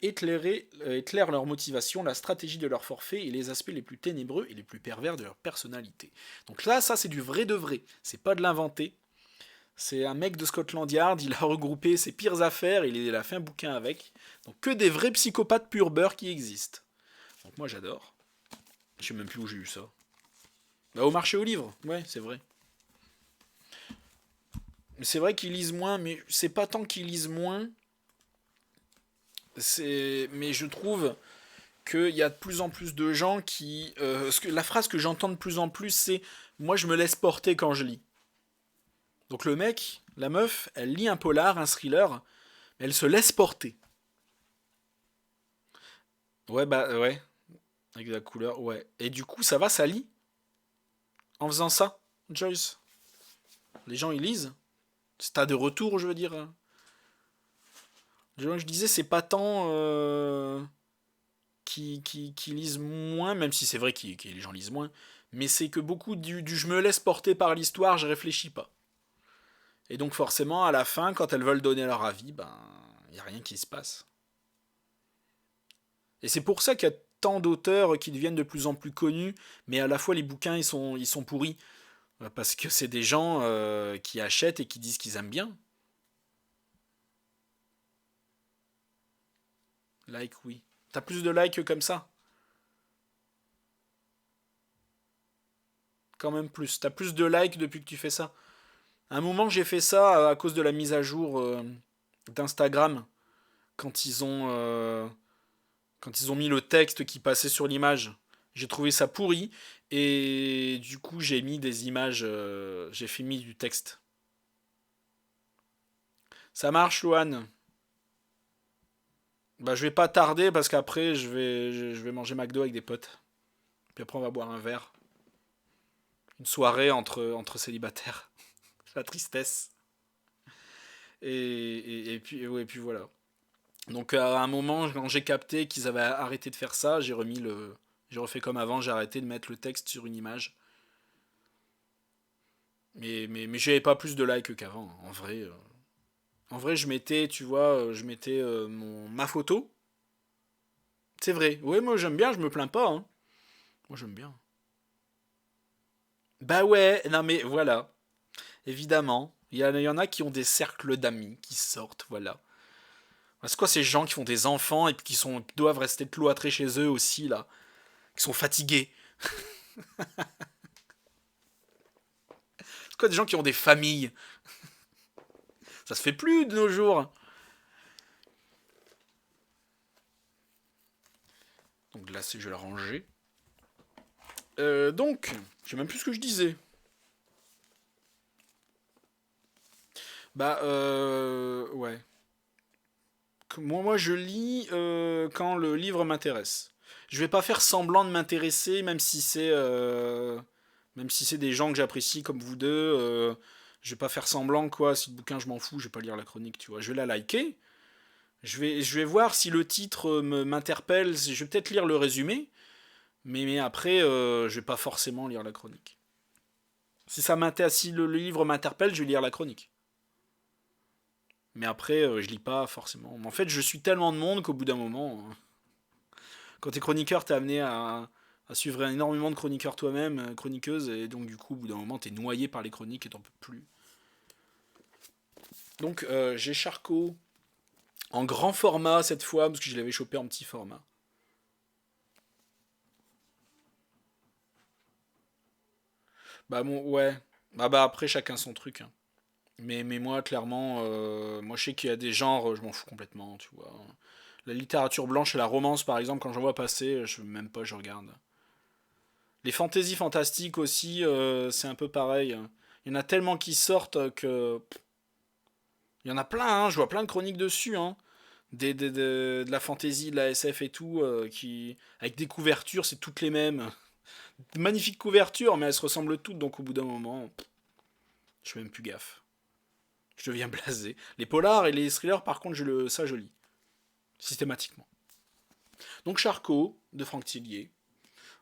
éclaire leur motivation, la stratégie de leur forfait et les aspects les plus ténébreux et les plus pervers de leur personnalité. Donc là, ça c'est du vrai de vrai. C'est pas de l'inventé. C'est un mec de Scotland Yard, il a regroupé ses pires affaires, il a fait un bouquin avec. Donc que des vrais psychopathes pur beurre qui existent. Donc moi j'adore. Je sais même plus où j'ai eu ça. Bah, au marché aux livres, ouais, c'est vrai. Mais c'est vrai qu'ils lisent moins, mais c'est pas tant qu'ils lisent moins. Mais je trouve qu'il y a de plus en plus de gens qui. La phrase que j'entends de plus en plus, c'est moi je me laisse porter quand je lis. Donc le mec, la meuf, elle lit un polar, un thriller, mais elle se laisse porter. Ouais, bah ouais, avec de la couleur, ouais. Et du coup, ça va, ça lit en faisant ça, Joyce. Les gens ils lisent. Si t'as des retours, je veux dire. Je disais, c'est pas tant qui lisent moins, même si c'est vrai que les gens lisent moins, mais c'est que beaucoup du je me laisse porter par l'histoire, je réfléchis pas. Et donc forcément, à la fin, quand elles veulent donner leur avis, ben, il n'y a rien qui se passe. Et c'est pour ça qu'il y a tant d'auteurs qui deviennent de plus en plus connus, mais à la fois les bouquins ils sont pourris. Parce que c'est des gens qui achètent et qui disent qu'ils aiment bien. Like, oui. T'as plus de likes comme ça. Quand même plus. T'as plus de likes depuis que tu fais ça. À un moment, j'ai fait ça à cause de la mise à jour d'Instagram. Quand ils ont, euh, quand ils ont mis le texte qui passait sur l'image. J'ai trouvé ça pourri. Et du coup, j'ai mis des images. J'ai fait mis du texte. Ça marche, Luan. Bah, je vais pas tarder parce qu'après, je vais manger McDo avec des potes. Puis après, on va boire un verre. Une soirée entre célibataires. La tristesse. Et puis voilà. Donc à un moment, quand j'ai capté qu'ils avaient arrêté de faire ça, j'ai refait comme avant, j'ai arrêté de mettre le texte sur une image. Mais j'avais pas plus de likes qu'avant, en vrai. En vrai, je mettais, tu vois, je mettais ma photo. C'est vrai. Ouais, moi j'aime bien, je me plains pas, hein. Moi j'aime bien. Bah ouais, non mais voilà. Évidemment. Il y en a qui ont des cercles d'amis qui sortent, voilà. C'est quoi ces gens qui font des enfants et puis qui doivent rester cloîtrés chez eux aussi, là? Qui sont fatigués? C'est quoi des gens qui ont des familles? Ça se fait plus de nos jours. Donc là, je vais la ranger. Donc, je sais même plus ce que je disais. Bah, ouais. Moi, je lis quand le livre m'intéresse. Je vais pas faire semblant de m'intéresser, même si c'est des gens que j'apprécie comme vous deux. Je vais pas faire semblant, quoi. Si le bouquin, je m'en fous, je vais pas lire la chronique, tu vois. Je vais la liker. Je vais voir si le titre m'interpelle. Je vais peut-être lire le résumé. Mais après, je vais pas forcément lire la chronique. Si le livre m'interpelle, je vais lire la chronique. Mais après, je lis pas forcément. En fait, je suis tellement de monde qu'au bout d'un moment, quand t'es chroniqueur, t'es amené à suivre énormément de chroniqueurs toi-même, chroniqueuses, et donc du coup, au bout d'un moment, t'es noyé par les chroniques et t'en peux plus. Donc, j'ai Charcot en grand format cette fois, parce que je l'avais chopé en petit format. Bah, ouais. Bah, après, chacun son truc, hein. Mais moi, clairement, moi, je sais qu'il y a des genres, je m'en fous complètement, tu vois. La littérature blanche et la romance, par exemple, quand j'en vois passer, même pas, je regarde. Les fantaisies fantastiques aussi, c'est un peu pareil. Il y en a tellement qui sortent que. Il y en a plein, hein, je vois plein de chroniques dessus, hein. De la fantaisie, de la SF et tout, avec des couvertures, c'est toutes les mêmes. Magnifiques couvertures, mais elles se ressemblent toutes, donc au bout d'un moment, je fais même plus gaffe. Je deviens blasé. Les polars et les thrillers, par contre, ça je lis. Systématiquement. Donc Charcot, de Franck Tillier.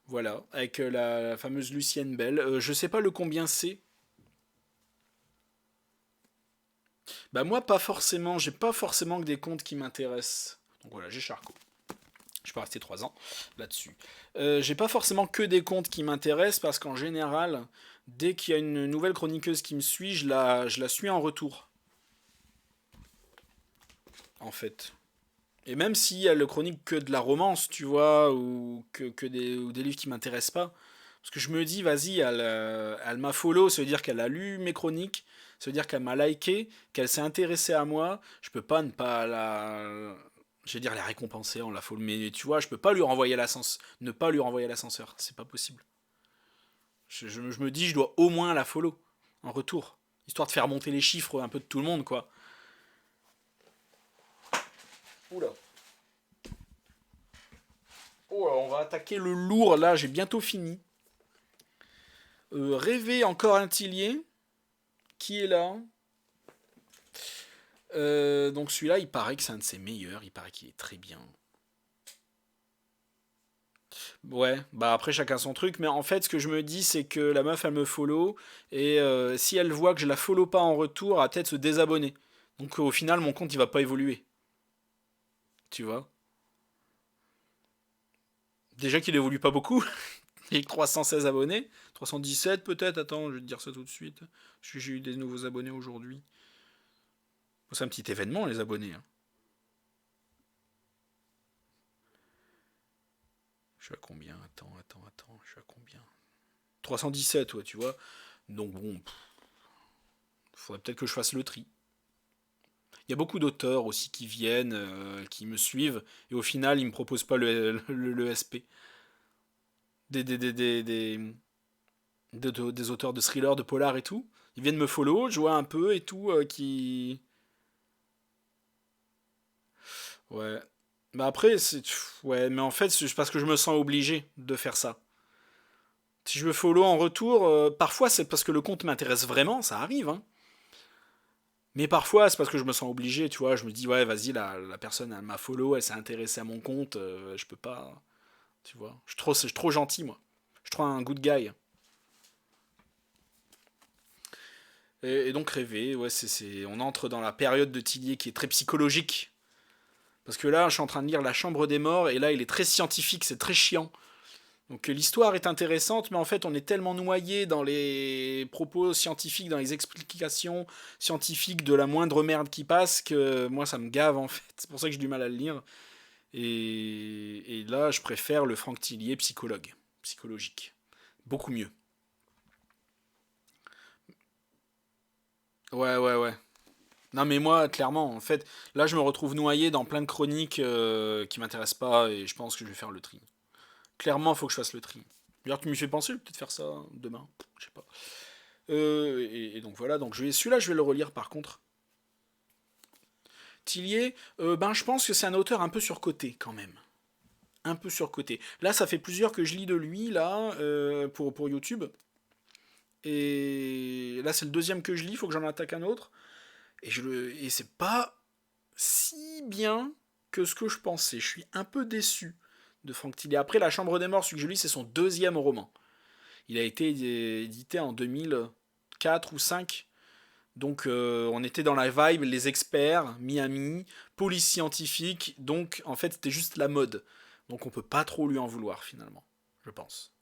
Voilà, avec la fameuse Lucienne Bell. Je sais pas le combien c'est. Bah moi, pas forcément. J'ai pas forcément que des comptes qui m'intéressent. Donc voilà, j'ai Charcot. Je peux rester 3 ans là-dessus. J'ai pas forcément que des comptes qui m'intéressent parce qu'en général, dès qu'il y a une nouvelle chroniqueuse qui me suit, je la suis en retour. En fait. Et même si elle chronique que de la romance, tu vois, ou des livres qui m'intéressent pas, parce que je me dis, vas-y, elle m'a follow, ça veut dire qu'elle a lu mes chroniques, ça veut dire qu'elle m'a liké, qu'elle s'est intéressée à moi, je peux pas ne pas je vais dire la récompenser en la follow, mais tu vois, je peux pas lui renvoyer ne pas lui renvoyer l'ascenseur, c'est pas possible. Je me dis, je dois au moins la follow, en retour, histoire de faire monter les chiffres un peu de tout le monde, quoi. Oula. Oh, on va attaquer le lourd là, j'ai bientôt fini. Rêver encore un Tillier, qui est là. Donc celui-là, il paraît que c'est un de ses meilleurs, il paraît qu'il est très bien. Ouais, bah après chacun son truc, mais en fait ce que je me dis c'est que la meuf elle me follow, et si elle voit que je la follow pas en retour, elle va peut-être se désabonner. Donc au final mon compte il va pas évoluer, tu vois. Déjà qu'il évolue pas beaucoup, il y a que 316 abonnés, 317 peut-être, attends, je vais te dire ça tout de suite. J'ai eu des nouveaux abonnés aujourd'hui. C'est un petit événement, les abonnés, hein. Je suis à combien? Attends. Je suis à combien? 317, ouais, tu vois. Donc bon, faudrait peut-être que je fasse le tri. Il y a beaucoup d'auteurs aussi qui viennent, qui me suivent, et au final, ils me proposent pas le SP. Des auteurs de thrillers, de polar et tout. Ils viennent me follow, je vois un peu et tout, qui... Ouais. Mais après, ouais, mais en fait, c'est parce que je me sens obligé de faire ça. Si je me follow en retour, parfois c'est parce que le compte m'intéresse vraiment, ça arrive, hein. Mais parfois c'est parce que je me sens obligé, tu vois. Je me dis, ouais, vas-y, la personne, elle m'a follow, elle s'est intéressée à mon compte, je peux pas, tu vois. Je suis trop gentil, moi. Je suis trop un good guy. Et donc rêver, ouais, on entre dans la période de Tillier qui est très psychologique. Parce que là, je suis en train de lire La Chambre des Morts, et là, il est très scientifique, c'est très chiant. Donc l'histoire est intéressante, mais en fait on est tellement noyé dans les propos scientifiques, dans les explications scientifiques de la moindre merde qui passe, que moi ça me gave en fait. C'est pour ça que j'ai du mal à le lire. Et là je préfère le Franck Tillier psychologique. Beaucoup mieux. Ouais. Non mais moi clairement en fait, là je me retrouve noyé dans plein de chroniques qui m'intéressent pas, et je pense que je vais faire le tri. Clairement, il faut que je fasse le tri. D'ailleurs, tu m'y fais penser, je vais peut-être faire ça demain. Je sais pas. Et donc voilà, donc celui-là, je vais le relire par contre. Tillier, ben je pense que c'est un auteur un peu surcoté quand même. Un peu surcoté. Là, ça fait plusieurs que je lis de lui, là, pour YouTube. Et là, c'est le deuxième que je lis, il faut que j'en attaque un autre. Et c'est pas si bien que ce que je pensais. Je suis un peu déçu de Franck Tillier. Après, La Chambre des Morts, celui que je lis, c'est son deuxième roman. Il a été édité en 2004 ou 5. Donc on était dans la vibe, les experts, Miami, police scientifique. Donc en fait c'était juste la mode. Donc on peut pas trop lui en vouloir finalement, je pense.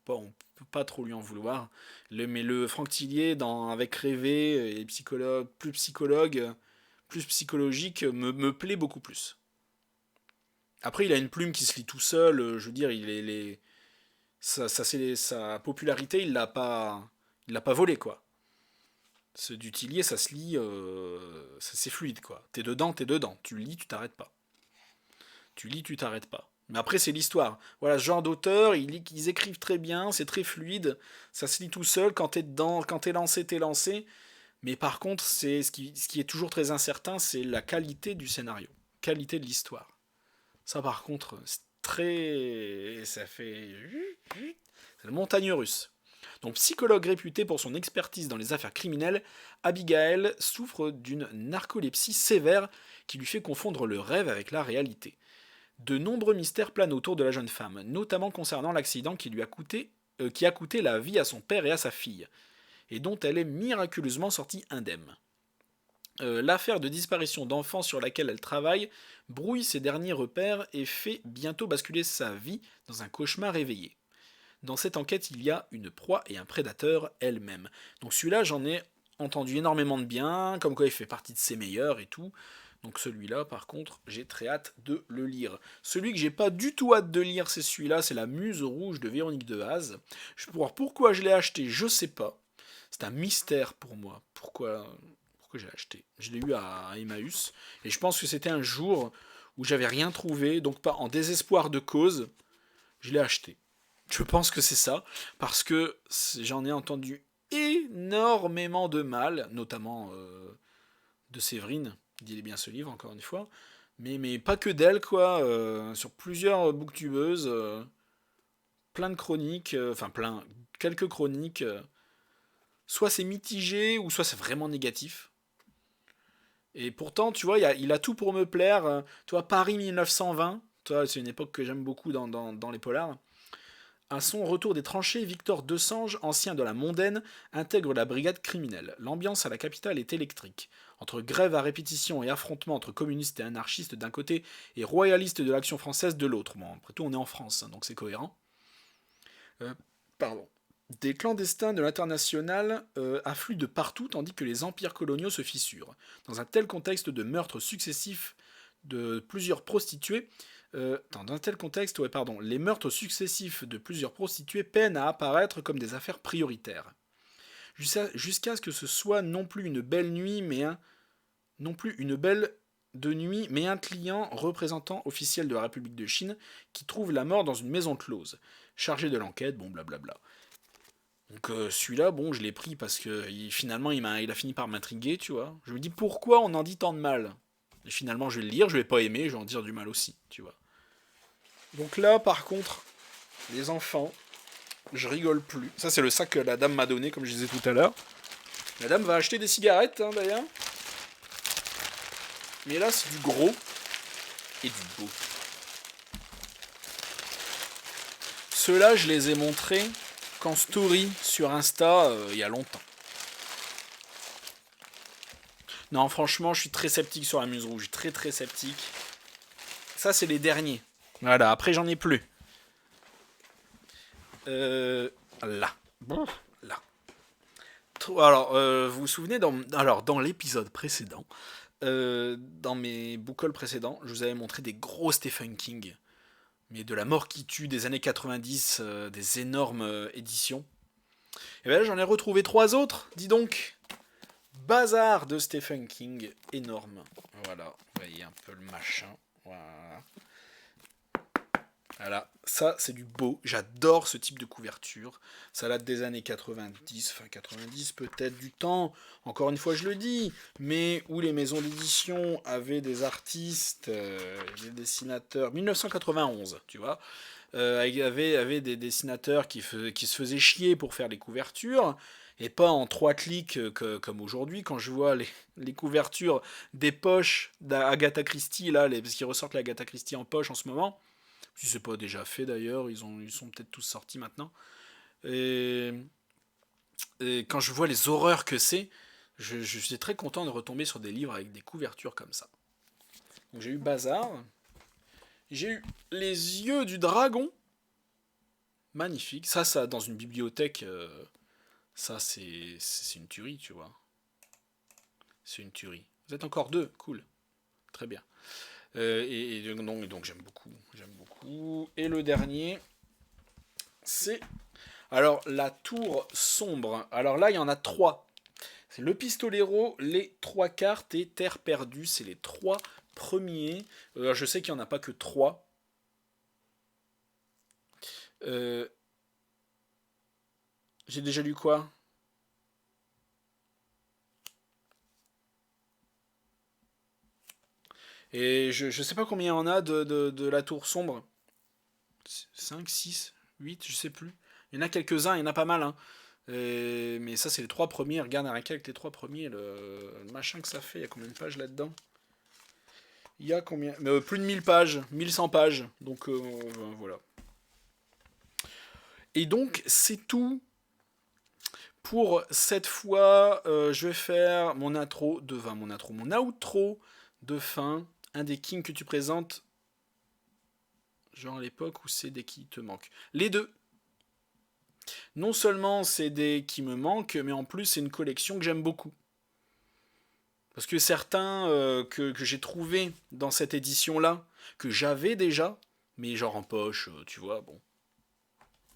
On peut pas trop lui en vouloir. Mais le Franck Tillier avec Rêver et psychologue, plus psychologique, me plaît beaucoup plus. Après il a une plume qui se lit tout seul. Je veux dire, sa popularité, il l'a pas volé quoi. Ce d'utilier, ça se lit, c'est fluide quoi. T'es dedans. Tu lis, tu t'arrêtes pas. Tu lis, tu t'arrêtes pas. Mais après, c'est l'histoire. Voilà, ce genre d'auteur, ils écrivent très bien, c'est très fluide, ça se lit tout seul. Quand t'es dedans, quand t'es lancé, t'es lancé. Mais par contre, c'est ce qui est toujours très incertain, c'est la qualité du scénario, qualité de l'histoire. Ça, par contre, c'est très, ça fait, c'est la montagne russe. Donc psychologue réputée pour son expertise dans les affaires criminelles, Abigail souffre d'une narcolepsie sévère qui lui fait confondre le rêve avec la réalité. De nombreux mystères planent autour de la jeune femme, notamment concernant l'accident qui a coûté la vie à son père et à sa fille, et dont elle est miraculeusement sortie indemne. L'affaire de disparition d'enfants sur laquelle elle travaille brouille ses derniers repères et fait bientôt basculer sa vie dans un cauchemar éveillé. Dans cette enquête, il y a une proie et un prédateur elle-même. Donc celui-là, j'en ai entendu énormément de bien, comme quoi il fait partie de ses meilleurs et tout. Donc celui-là, par contre, j'ai très hâte de le lire. Celui que j'ai pas du tout hâte de lire, c'est celui-là, c'est La Muse Rouge de Véronique Dehaze. Pourquoi je l'ai acheté, je sais pas. C'est un mystère pour moi. Pourquoi j'ai acheté. Je l'ai eu à Emmaüs. Et je pense que c'était un jour où j'avais rien trouvé, donc pas en désespoir de cause, je l'ai acheté. Je pense que c'est ça, parce que j'en ai entendu énormément de mal, notamment de Séverine, dit bien ce livre, encore une fois, mais pas que d'elle, quoi, sur plusieurs booktubeuses, plein de chroniques, quelques chroniques, soit c'est mitigé, ou soit c'est vraiment négatif. Et pourtant, tu vois, il a tout pour me plaire. Tu vois, Paris 1920, tu vois, c'est une époque que j'aime beaucoup dans les polars. À son retour des tranchées, Victor Desange, ancien de la Mondaine, intègre la brigade criminelle. L'ambiance à la capitale est électrique. Entre grève à répétition et affrontements entre communistes et anarchistes d'un côté et royalistes de l'Action française de l'autre. Bon, après tout, on est en France, hein, donc c'est cohérent. Pardon. Des clandestins de l'international affluent de partout tandis que les empires coloniaux se fissurent. Dans un tel contexte de meurtres successifs de plusieurs prostituées, les meurtres successifs de plusieurs prostituées peinent à apparaître comme des affaires prioritaires. Jusqu'à ce que ce soit non plus une belle nuit, non plus une belle de nuit, mais un client représentant officiel de la République de Chine qui trouve la mort dans une maison close. Chargé de l'enquête, bon blablabla. Donc celui-là, bon, je l'ai pris parce que finalement, il a fini par m'intriguer, tu vois. Je me dis pourquoi on en dit tant de mal. Et finalement, je vais le lire, je vais pas aimer, je vais en dire du mal aussi, tu vois. Donc là, par contre, les enfants, je rigole plus. Ça, c'est le sac que la dame m'a donné, comme je disais tout à l'heure. La dame va acheter des cigarettes, hein, d'ailleurs. Mais là, c'est du gros et du beau. Ceux-là, je les ai montrés en story sur Insta il y a longtemps. Non, franchement, je suis très sceptique sur la Muse Rouge. Très très sceptique. Ça, c'est les derniers. Voilà, après, j'en ai plus. Là. Là. Alors, vous vous souvenez, dans l'épisode précédent, dans mes book hauls précédents, je vous avais montré des gros Stephen King. Mais de la mort qui tue des années 90, des énormes éditions. Et bien là, j'en ai retrouvé 3 autres, dis donc. Bazar de Stephen King, énorme. Voilà, vous voyez un peu le machin. Voilà, ça c'est du beau. J'adore ce type de couverture. Ça date des années 90, enfin 90 peut-être du temps, encore une fois je le dis, mais où les maisons d'édition avaient des artistes, des dessinateurs, 1991, tu vois, avait des dessinateurs qui se faisaient chier pour faire les couvertures, et pas en 3 clics comme aujourd'hui, quand je vois les couvertures des poches d'Agatha Christie, là, parce qu'ils ressortent l'Agatha Christie en poche en ce moment. Si c'est pas déjà fait d'ailleurs, ils sont peut-être tous sortis maintenant. Et quand je vois les horreurs que c'est, je suis très content de retomber sur des livres avec des couvertures comme ça. Donc j'ai eu Bazar. J'ai eu Les Yeux du Dragon. Magnifique. Ça dans une bibliothèque, ça c'est une tuerie, tu vois. C'est une tuerie. Vous êtes encore 2, cool. Très bien. Donc j'aime beaucoup. Et le dernier, c'est alors la tour sombre. Alors là, il y en a 3. C'est le pistolero, les 3 cartes et terre perdue. C'est les 3 premiers. Je sais qu'il n'y en a pas que 3. J'ai déjà lu quoi? Et je sais pas combien il y en a de la tour sombre. 5, 6, 8, je sais plus. Il y en a quelques-uns, il y en a pas mal. Hein. Mais ça, c'est les 3 premiers. Regarde rien qu'avec les 3 premiers, le machin que ça fait. Il y a combien de pages là-dedans? Il y a combien? Plus de 1000 pages, 1100 pages. Donc voilà. Et donc, c'est tout pour cette fois. Je vais faire mon outro de fin. Un des kings que tu présentes. Genre à l'époque où c'est des qui te manquent. Les deux. Non seulement c'est des qui me manquent, mais en plus c'est une collection que j'aime beaucoup. Parce que certains que j'ai trouvés dans cette édition-là, que j'avais déjà, mais genre en poche, tu vois, bon,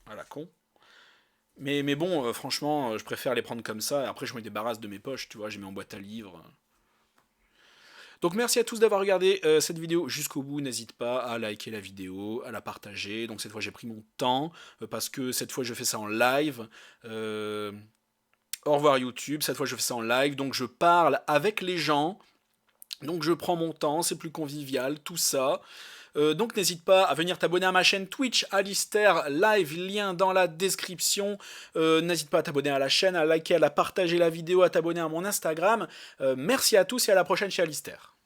à la con. Mais bon, franchement, je préfère les prendre comme ça, et après je me débarrasse de mes poches, tu vois, je les mets en boîte à livres. Donc merci à tous d'avoir regardé cette vidéo jusqu'au bout. N'hésite pas à liker la vidéo, à la partager. Donc cette fois j'ai pris mon temps parce que cette fois je fais ça en live. Au revoir YouTube, cette fois je fais ça en live. Donc je parle avec les gens. Donc je prends mon temps, c'est plus convivial, tout ça. Donc n'hésite pas à venir t'abonner à ma chaîne Twitch, Alistair Live, lien dans la description. N'hésite pas à t'abonner à la chaîne, à liker, à la partager la vidéo, à t'abonner à mon Instagram. Merci à tous et à la prochaine chez Alistair.